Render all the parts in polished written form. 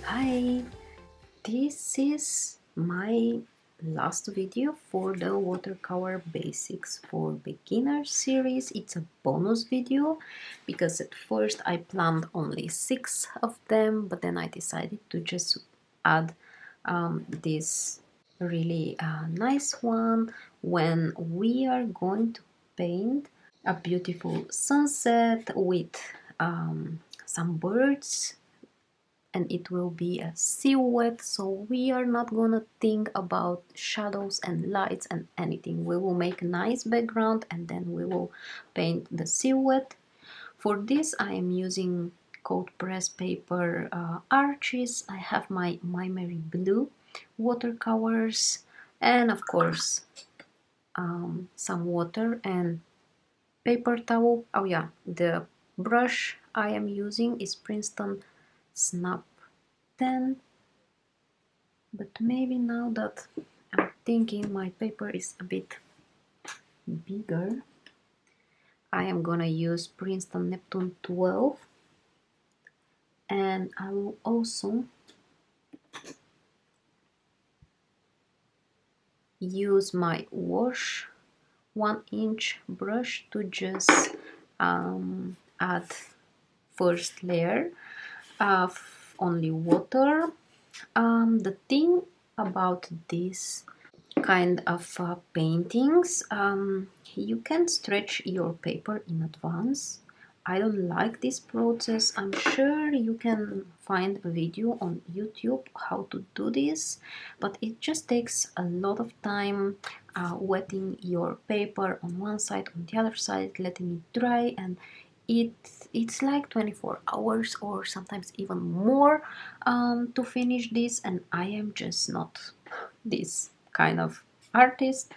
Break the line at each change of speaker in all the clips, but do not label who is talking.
Hi, this is my last video for the Watercolor Basics for Beginners series. It's a bonus video because at first I planned only 6 of them, but then I decided to just add this really nice one when we are going to paint a beautiful sunset with some birds, and it will be a silhouette, so we are not gonna think about shadows and lights and anything. We will make a nice background and then we will paint the silhouette. For this I am using cold press paper arches. I have my Mary Blue watercolors and of course some water and paper towel. Oh yeah, the brush I am using is Princeton Snap 10, but maybe now that I'm thinking my paper is a bit bigger, I am gonna use Princeton Neptune 12, and I will also use my wash 1-inch brush to just add first layer of only water. The thing about this kind of paintings, you can stretch your paper in advance. I don't like this process. I'm sure you can find a video on YouTube how to do this, but it just takes a lot of time wetting your paper on one side, on the other side, letting it dry, and it's like 24 hours or sometimes even more to finish this, and I am just not this kind of artist.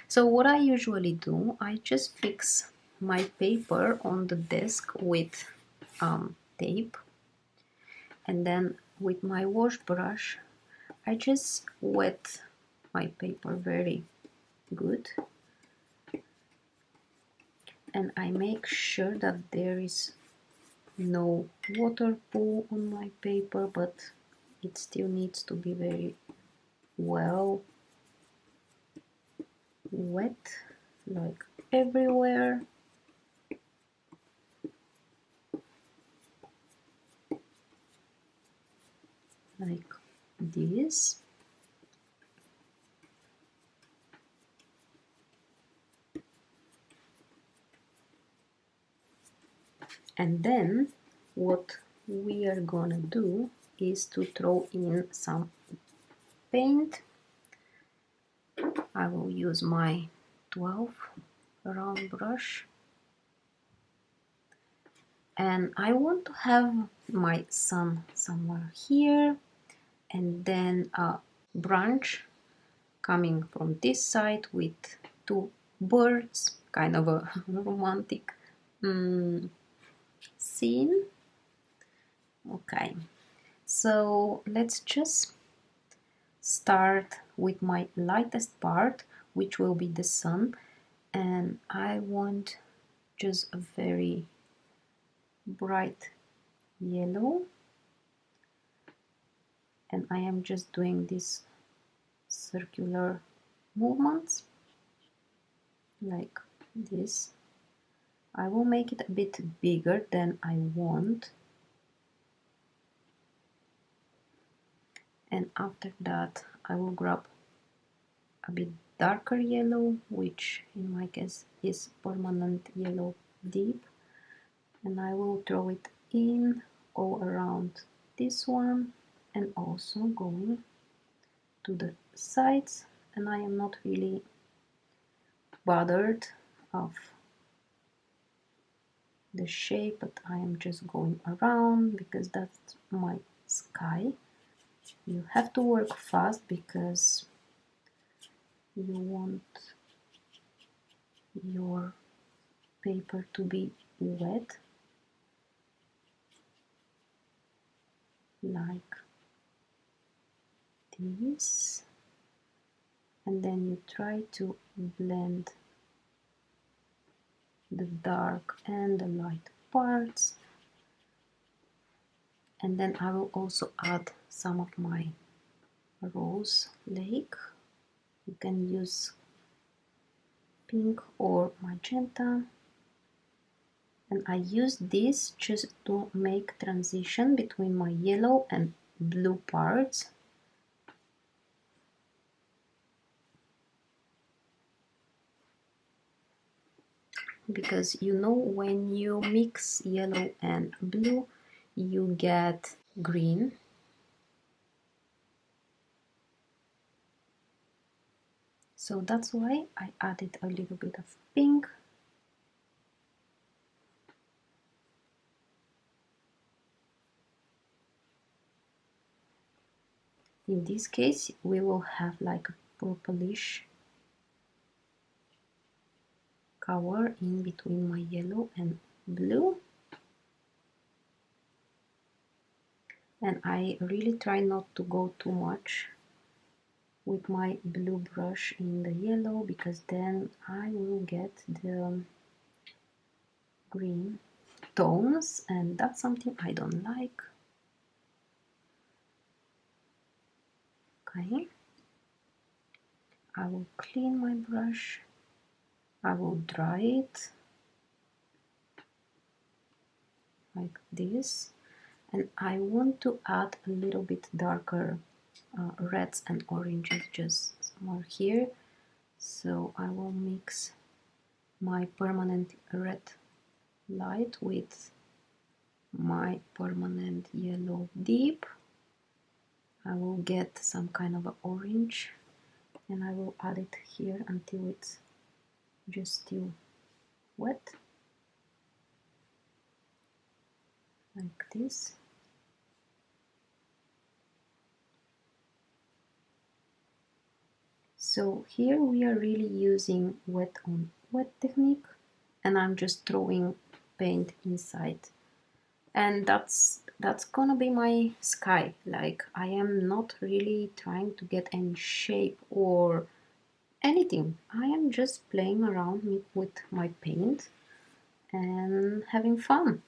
So what I usually do, I just fix my paper on the desk with tape, and then with my wash brush I just wet my paper very good, and I make sure that there is no water pool on my paper, but it still needs to be very well wet, like everywhere. Like this. And then what we are gonna do is to throw in some paint. I will use my 12 round brush, and I want to have my sun somewhere here, and then a branch coming from this side with 2 birds, kind of a romantic scene. Okay, so let's just start with my lightest part, which will be the sun, and I want just a very bright yellow, and I am just doing these circular movements like this. I will make it a bit bigger than I want, and after that I will grab a bit darker yellow, which in my case is permanent yellow deep, and I will throw it in all around this one and also going to the sides, and I am not really bothered of the shape, but I am just going around because that's my sky. You have to work fast because you want your paper to be wet, like this, and then you try to blend the dark and the light parts, and then I will also add some of my rose lake. You can use pink or magenta. And I use this just to make transition between my yellow and blue parts. Because you know, when you mix yellow and blue, you get green. So that's why I added a little bit of pink. In this case, we will have like a purplish color in between my yellow and blue. And I really try not to go too much with my blue brush in the yellow, because then I will get the green tones, and that's something I don't like. Okay, I will clean my brush, I will dry it like this, and I want to add a little bit darker reds and oranges just somewhere here. So I will mix my permanent red light with my permanent yellow deep. I will get some kind of an orange, and I will add it here until it's just still wet, like this. So here we are really using wet on wet technique, and I'm just throwing paint inside, and that's gonna be my sky. Like, I am not really trying to get any shape or anything. I am just playing around with my paint and having fun.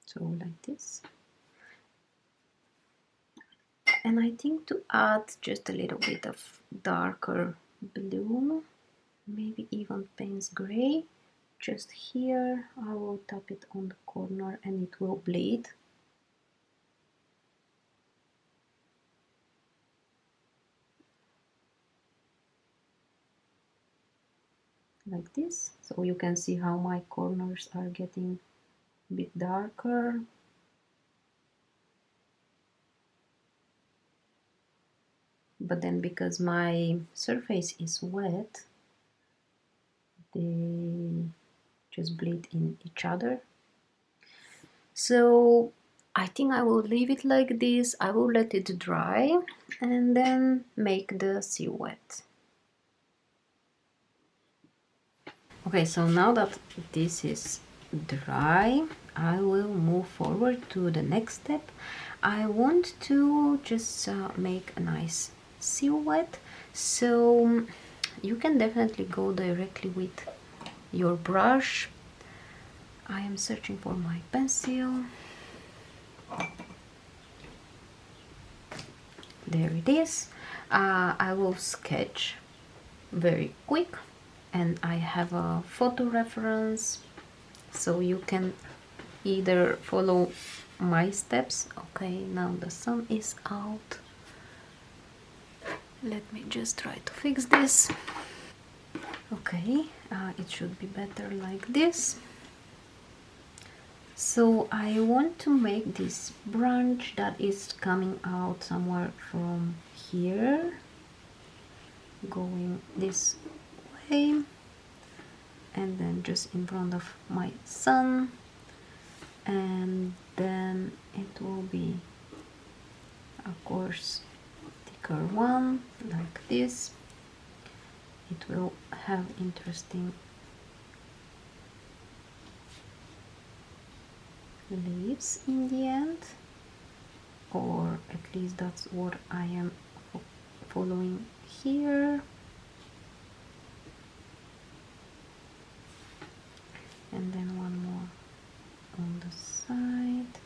So like this. And I think to add just a little bit of darker blue, maybe even Payne's gray, just here I will tap it on the corner and it will bleed. Like this. So you can see how my corners are getting a bit darker. But then, because my surface is wet, they just bleed in each other. So I think I will leave it like this. I will let it dry and then make the silhouette. Okay, so now that this is dry, I will move forward to the next step. I want to just make a nice silhouette, so you can definitely go directly with your brush. I am searching for my pencil. There it is. I will sketch very quick, and I have a photo reference, so you can either follow my steps. Okay, now the sun is out. Let me just try to fix this. Okay, it should be better like this. So I want to make this branch that is coming out somewhere from here, going this way, and then just in front of my sun, and then it will be, of course, thicker one like this. It will have interesting leaves in the end, or at least that's what I am following here. and then one more on the side,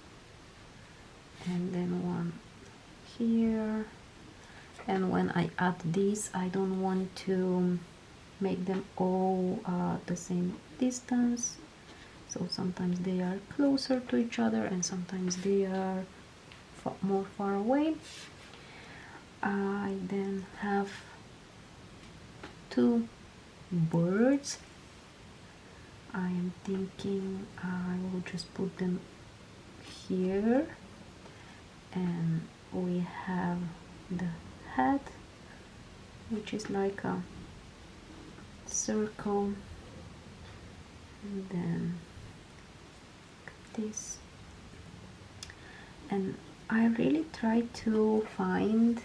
and then one here. And when I add this, I don't want to make them all the same distance, so sometimes they are closer to each other and sometimes they are more far away. I then have two birds. I am thinking I will just put them here, and we have the head, which is like a circle, and then this. And I really try to find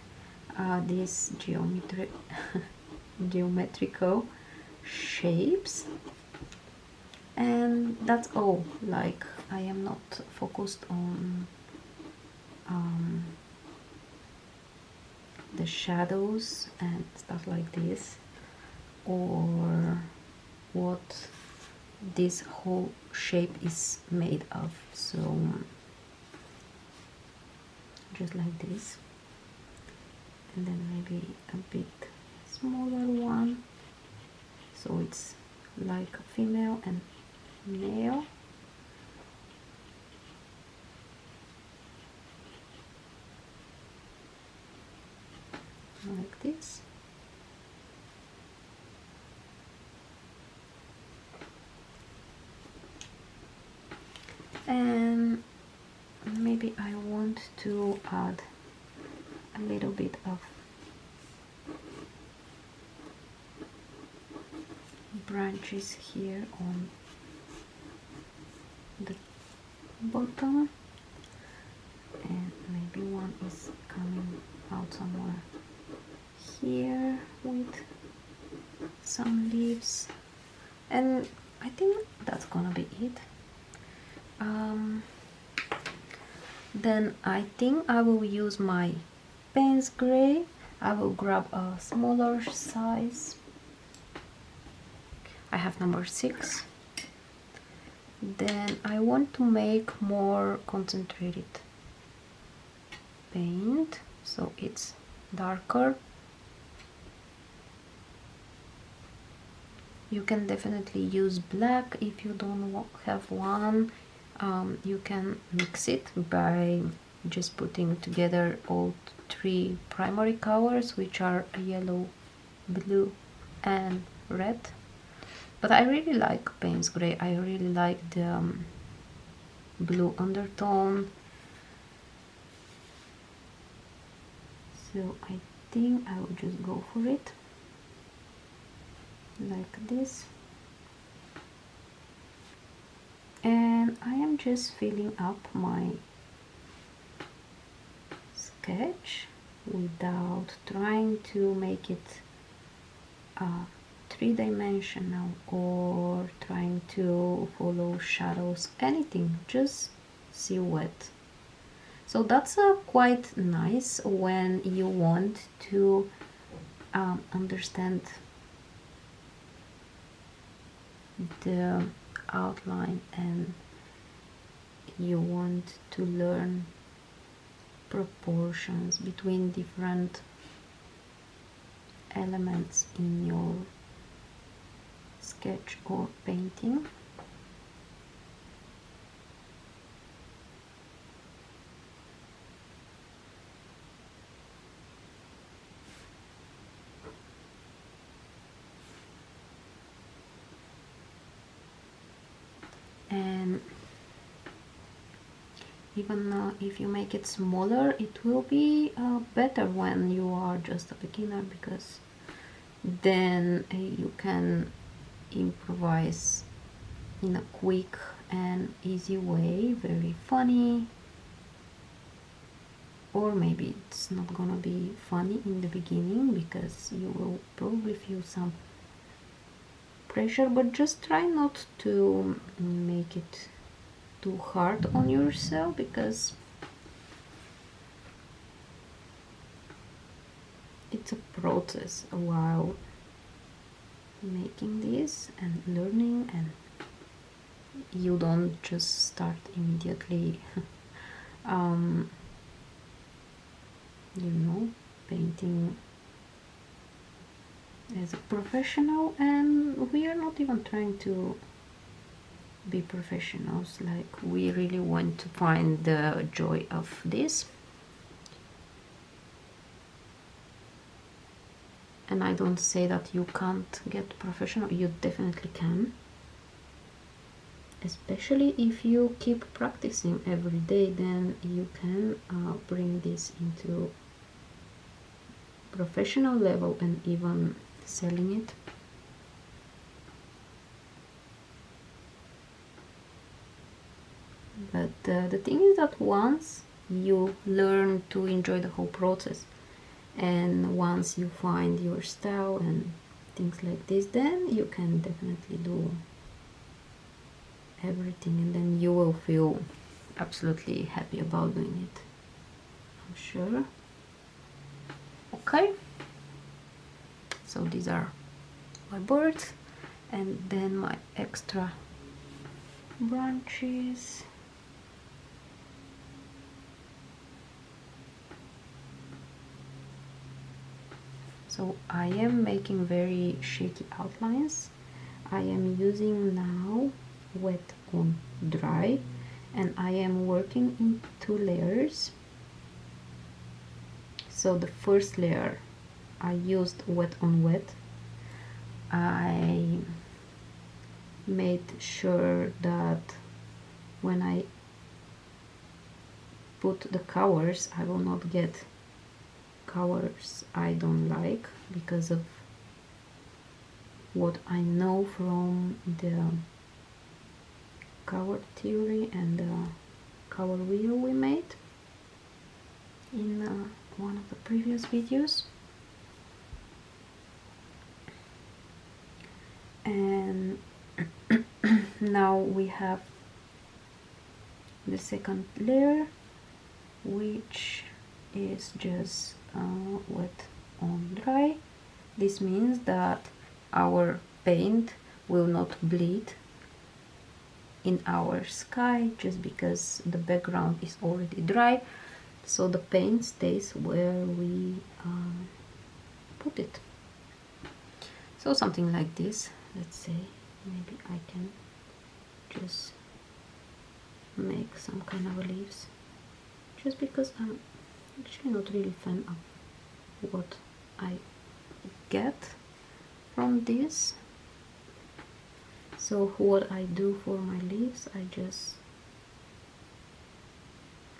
these geometrical shapes, and that's all. Like, I am not focused on the shadows and stuff like this, or what this whole shape is made of. So just like this, and then maybe a bit smaller one, so it's like a female and male. Like this. And maybe I want to add a little bit of branches here on the bottom, and maybe one is coming out somewhere here with some leaves, and I think that's gonna be it. Then I think I will use my Payne's gray. I will grab a smaller size. I have number 6. Then I want to make more concentrated paint, so it's darker. You can definitely use black if you don't have one. You can mix it by just putting together all 3 primary colors, which are yellow, blue and red. But I really like Payne's gray. I really like the blue undertone. So I think I will just go for it like this. And I am just filling up my sketch without trying to make it 3-dimensional or trying to follow shadows, anything, just silhouette. So that's quite nice when you want to understand the outline and you want to learn proportions between different elements in your sketch or painting. And even if you make it smaller, it will be better when you are just a beginner, because then you can improvise in a quick and easy way, very funny. Or maybe it's not gonna be funny in the beginning because you will probably feel some pressure, but just try not to make it too hard on yourself, because it's a process while making this and learning and you don't just start immediately you know, painting as a professional, and we are not even trying to be professionals. Like, we really want to find the joy of this. And I don't say that you can't get professional, you definitely can, especially if you keep practicing every day. Then you can bring this into professional level and even selling it. But the thing is that once you learn to enjoy the whole process, and once you find your style and things like this, then you can definitely do everything, and then you will feel absolutely happy about doing it, I'm sure. Okay, so these are my birds, and then my extra branches. So I am making very shaky outlines. I am using now wet on dry, and I am working in 2 layers. So the first layer I used wet on wet. I made sure that when I put the colors, I will not get colors I don't like, because of what I know from the color theory and the color wheel we made in one of the previous videos. And now we have the second layer, which is just wet on dry. This means that our paint will not bleed in our sky just because the background is already dry, so the paint stays where we put it. So something like this, let's say. Maybe I can just make some kind of leaves, just because I'm actually not really fan of what I get from this. So what I do for my leaves, I just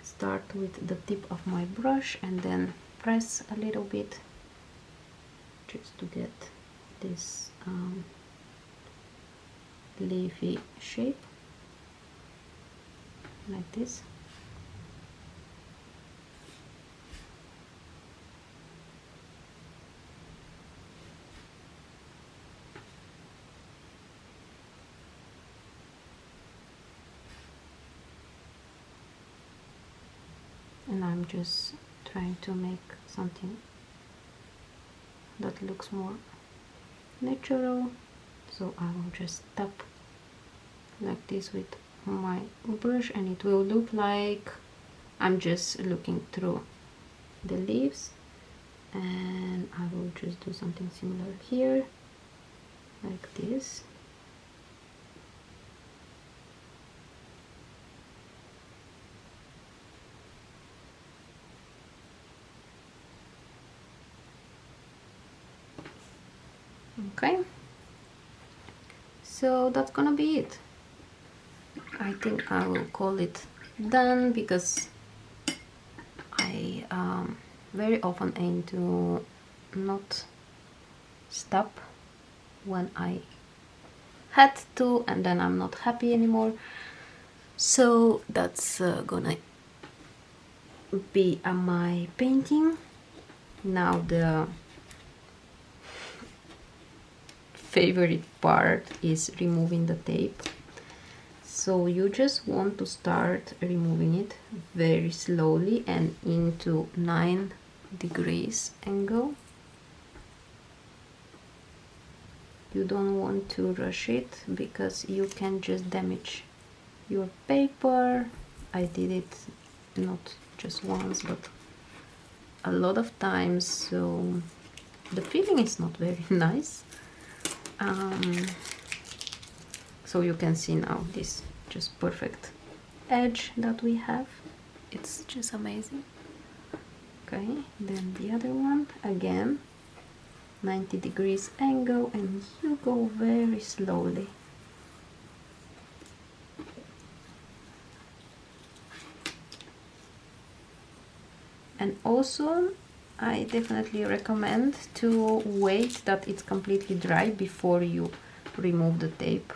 start with the tip of my brush and then press a little bit just to get this leafy shape, like this. And I'm just trying to make something that looks more natural, so I will just tap like this with my brush, and it will look like I'm just looking through the leaves. And I will just do something similar here, like this. Okay, so that's gonna be it. I think I will call it done, because I very often aim to not stop when I had to, and then I'm not happy anymore. So that's gonna be my painting. Now the favorite part is removing the tape. So you just want to start removing it very slowly and into 9 degrees angle. You don't want to rush it, because you can just damage your paper. I did it not just once but a lot of times, so the feeling is not very nice. So you can see now this just perfect edge that we have. It's just amazing. Okay, then the other one, again 90 degrees angle, and you go very slowly. And also I definitely recommend to wait that it's completely dry before you remove the tape.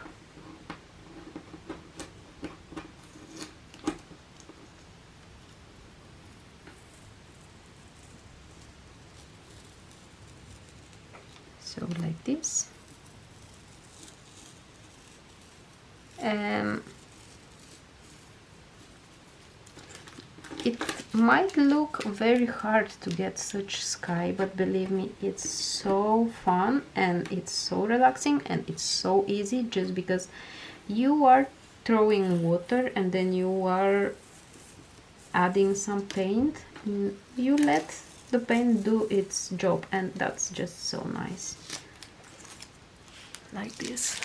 So like this. It might look very hard to get such sky, but believe me, it's so fun and it's so relaxing and it's so easy, just because you are throwing water and then you are adding some paint. You let the paint do its job, and that's just so nice. Like this.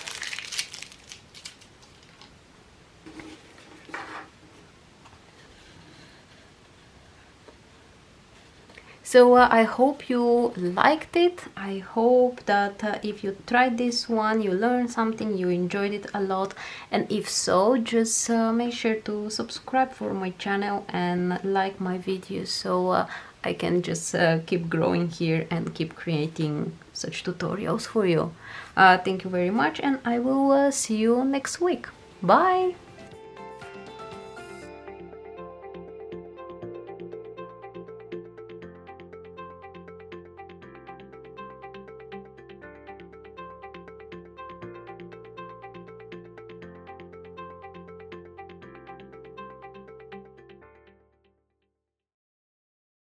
So I hope you liked it. I hope that if you tried this one, you learned something, you enjoyed it a lot. And if so, just make sure to subscribe for my channel and like my videos, so I can just keep growing here and keep creating such tutorials for you. Thank you very much, and I will see you next week. Bye!